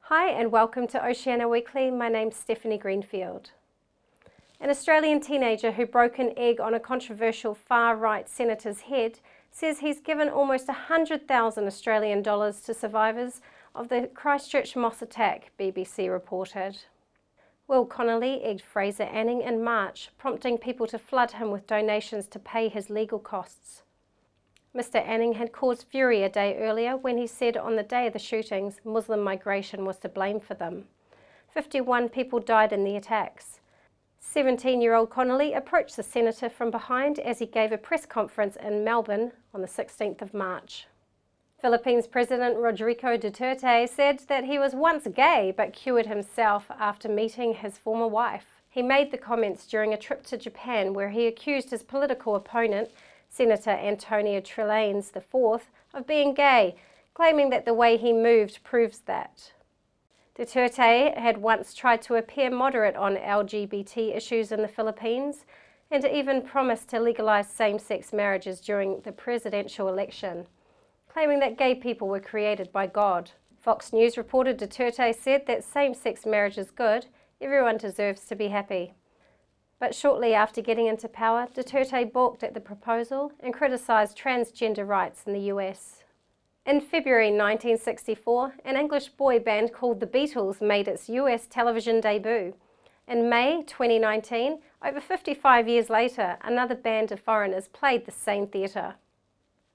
Hi and welcome to Oceania Weekly. My name's Stephanie Greenfield. An Australian teenager who broke an egg on a controversial far-right senator's head says he's given almost 100,000 Australian dollars to survivors of the Christchurch mosque attack, BBC reported. Will Connolly egged Fraser Anning in March, prompting people to flood him with donations to pay his legal costs. Mr. Anning had caused fury a day earlier when he said on the day of the shootings Muslim migration was to blame for them. 51 people died in the attacks. 17-year-old Connolly approached the senator from behind as he gave a press conference in Melbourne on the 16th of March. Philippines President Rodrigo Duterte said that he was once gay but cured himself after meeting his former wife. He made the comments during a trip to Japan where he accused his political opponent, Senator Antonio Trillanes IV, of being gay, claiming that the way he moved proves that. Duterte had once tried to appear moderate on LGBT issues in the Philippines and even promised to legalize same-sex marriages during the presidential election, claiming that gay people were created by God. Fox News reported Duterte said that same-sex marriage is good, everyone deserves to be happy. But shortly after getting into power, Duterte balked at the proposal and criticized transgender rights in the US. In February 1964, an English boy band called the Beatles made its US television debut. In May 2019, over 55 years later, another band of foreigners played the same theatre.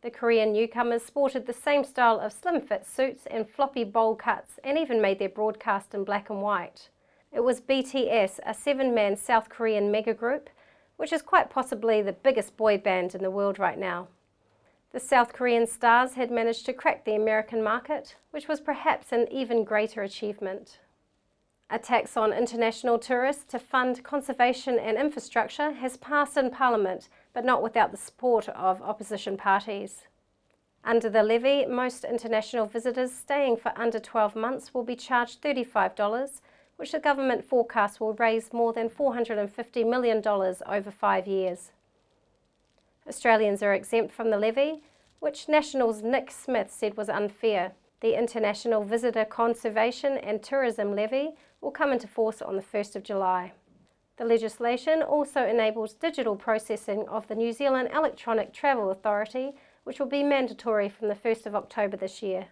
The Korean newcomers sported the same style of slim-fit suits and floppy bowl cuts and even made their broadcast in black and white. It was BTS, a 7-man South Korean megagroup, which is quite possibly the biggest boy band in the world right now. The South Korean stars had managed to crack the American market, which was perhaps an even greater achievement. A tax on international tourists to fund conservation and infrastructure has passed in Parliament, but not without the support of opposition parties. Under the levy, most international visitors staying for under 12 months will be charged $35, which the government forecasts will raise more than $450 million over 5 years. Australians are exempt from the levy, which National's Nick Smith said was unfair. The International Visitor Conservation and Tourism Levy will come into force on the 1st of July. The legislation also enables digital processing of the New Zealand Electronic Travel Authority, which will be mandatory from the 1st of October this year.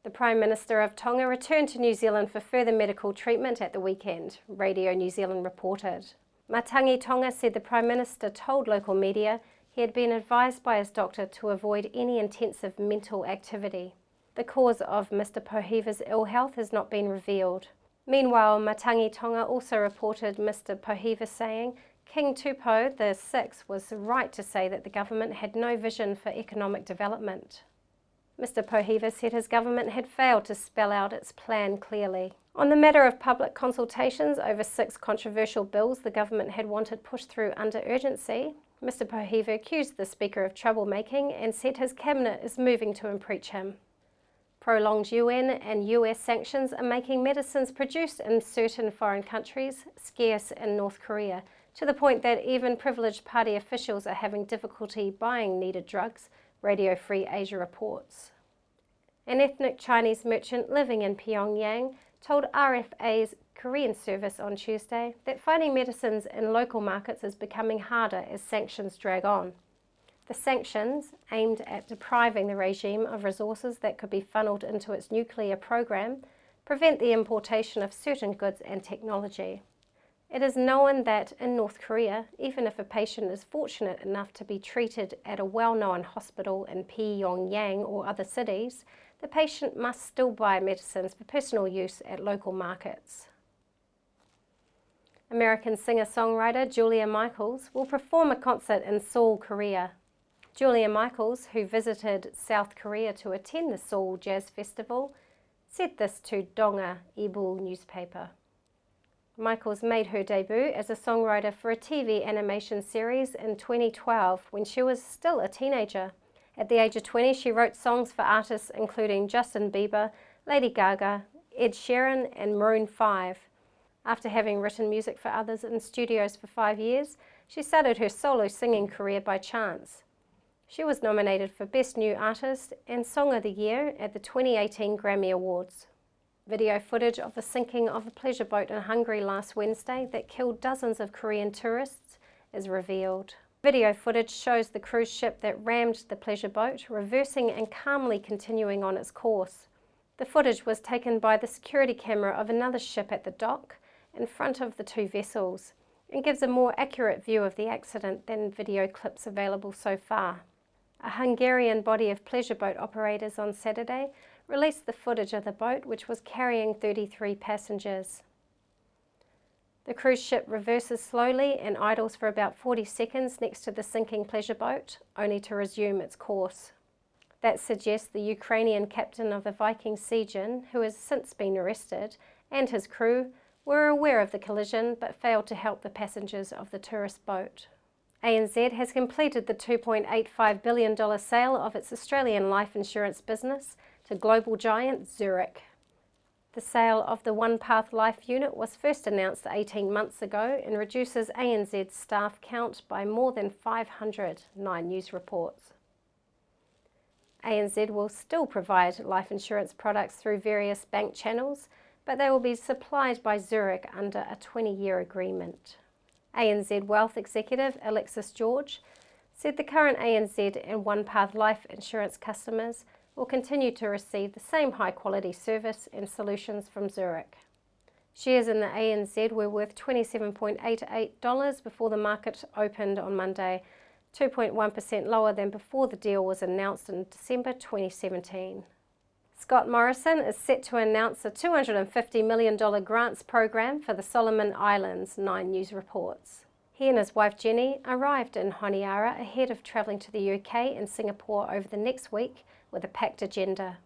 The Prime Minister of Tonga returned to New Zealand for further medical treatment at the weekend, Radio New Zealand reported. Matangi Tonga said the Prime Minister told local media he had been advised by his doctor to avoid any intensive mental activity. The cause of Mr. Pohiva's ill health has not been revealed. Meanwhile, Matangi Tonga also reported Mr. Pohiva saying King Tupou VI was right to say that the government had no vision for economic development. Mr. Pohiva said his government had failed to spell out its plan clearly. On the matter of public consultations over 6 controversial bills the government had wanted pushed through under urgency, Mr. Pohiva accused the Speaker of troublemaking and said his cabinet is moving to impeach him. Prolonged UN and US sanctions are making medicines produced in certain foreign countries scarce in North Korea, to the point that even privileged party officials are having difficulty buying needed drugs, Radio Free Asia reports. An ethnic Chinese merchant living in Pyongyang told RFA's Korean service on Tuesday that finding medicines in local markets is becoming harder as sanctions drag on. The sanctions, aimed at depriving the regime of resources that could be funneled into its nuclear program, prevent the importation of certain goods and technology. It is known that in North Korea, even if a patient is fortunate enough to be treated at a well-known hospital in Pyongyang or other cities, the patient must still buy medicines for personal use at local markets. American singer-songwriter Julia Michaels will perform a concert in Seoul, Korea. Julia Michaels, who visited South Korea to attend the Seoul Jazz Festival, said this to Donga Ilbo newspaper. Michaels made her debut as a songwriter for a TV animation series in 2012 when she was still a teenager. At the age of 20, she wrote songs for artists including Justin Bieber, Lady Gaga, Ed Sheeran and Maroon 5. After having written music for others in studios for 5 years, she started her solo singing career by chance. She was nominated for Best New Artist and Song of the Year at the 2018 Grammy Awards. Video footage of the sinking of a pleasure boat in Hungary last Wednesday that killed dozens of Korean tourists is revealed. Video footage shows the cruise ship that rammed the pleasure boat reversing and calmly continuing on its course. The footage was taken by the security camera of another ship at the dock in front of the two vessels and gives a more accurate view of the accident than video clips available so far. A Hungarian body of pleasure boat operators on Saturday released the footage of the boat, which was carrying 33 passengers. The cruise ship reverses slowly and idles for about 40 seconds next to the sinking pleasure boat, only to resume its course. That suggests the Ukrainian captain of the Viking Seagen, who has since been arrested, and his crew were aware of the collision but failed to help the passengers of the tourist boat. ANZ has completed the $2.85 billion sale of its Australian life insurance business to global giant Zurich. The sale of the OnePath Life unit was first announced 18 months ago and reduces ANZ's staff count by more than 500, Nine News reports. ANZ will still provide life insurance products through various bank channels, but they will be supplied by Zurich under a 20-year agreement. ANZ Wealth Executive Alexis George said the current ANZ and OnePath Life insurance customers will continue to receive the same high-quality service and solutions from Zurich. Shares in the ANZ were worth $27.88 before the market opened on Monday, 2.1% lower than before the deal was announced in December 2017. Scott Morrison is set to announce a $250 million grants program for the Solomon Islands, Nine News reports. He and his wife Jenny arrived in Honiara ahead of travelling to the UK and Singapore over the next week with a packed agenda.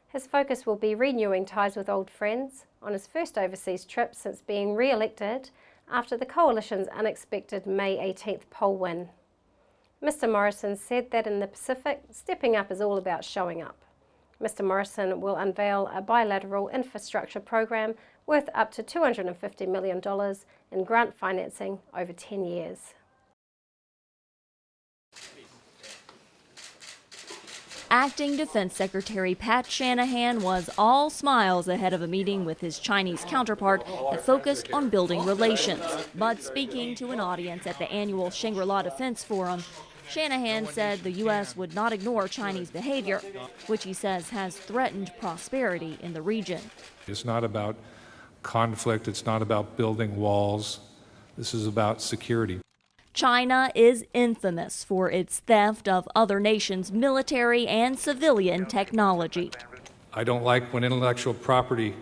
His focus will be renewing ties with old friends on his first overseas trip since being re-elected after the Coalition's unexpected May 18th poll win. Mr Morrison said that in the Pacific, stepping up is all about showing up. Mr Morrison will unveil a bilateral infrastructure program worth up to $250 million in grant financing over 10 years. Acting Defense Secretary Pat Shanahan was all smiles ahead of a meeting with his Chinese counterpart that focused on building relations. But speaking to an audience at the annual Shangri-La Defense Forum, Shanahan said the U.S. would not ignore Chinese behavior, which he says has threatened prosperity in the region. It's not about conflict, it's not about building walls. This is about security. China is infamous for its theft of other nations' military and civilian technology. I don't like when intellectual property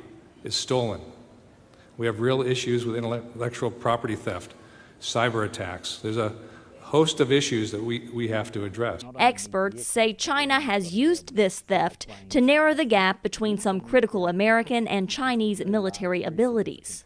is stolen. We have real issues with intellectual property theft, cyber attacks. There's a host of issues that we have to address. Experts say China has used this theft to narrow the gap between some critical American and Chinese military abilities.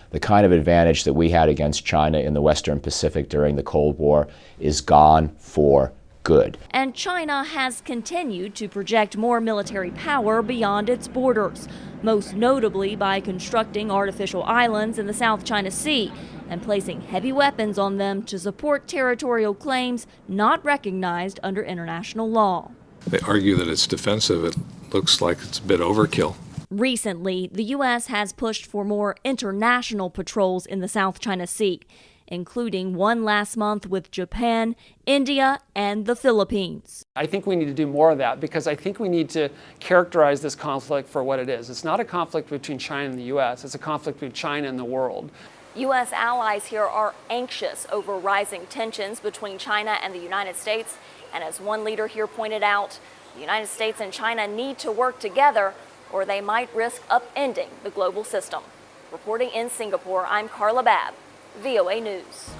The kind of advantage that we had against China in the Western Pacific during the Cold War is gone for good. And China has continued to project more military power beyond its borders, most notably by constructing artificial islands in the South China Sea and placing heavy weapons on them to support territorial claims not recognized under international law. They argue that it's defensive. It looks like it's a bit overkill. Recently, the U.S. has pushed for more international patrols in the South China Sea, including one last month with Japan, India, and the Philippines. I think we need to do more of that because I think we need to characterize this conflict for what it is. It's not a conflict between China and the U.S., it's a conflict between China and the world. U.S. allies here are anxious over rising tensions between China and the United States. And as one leader here pointed out, the United States and China need to work together or they might risk upending the global system. Reporting in Singapore, I'm Carla Babb, VOA News.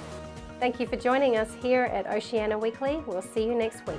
Thank you for joining us here at Oceania Weekly. We'll see you next week.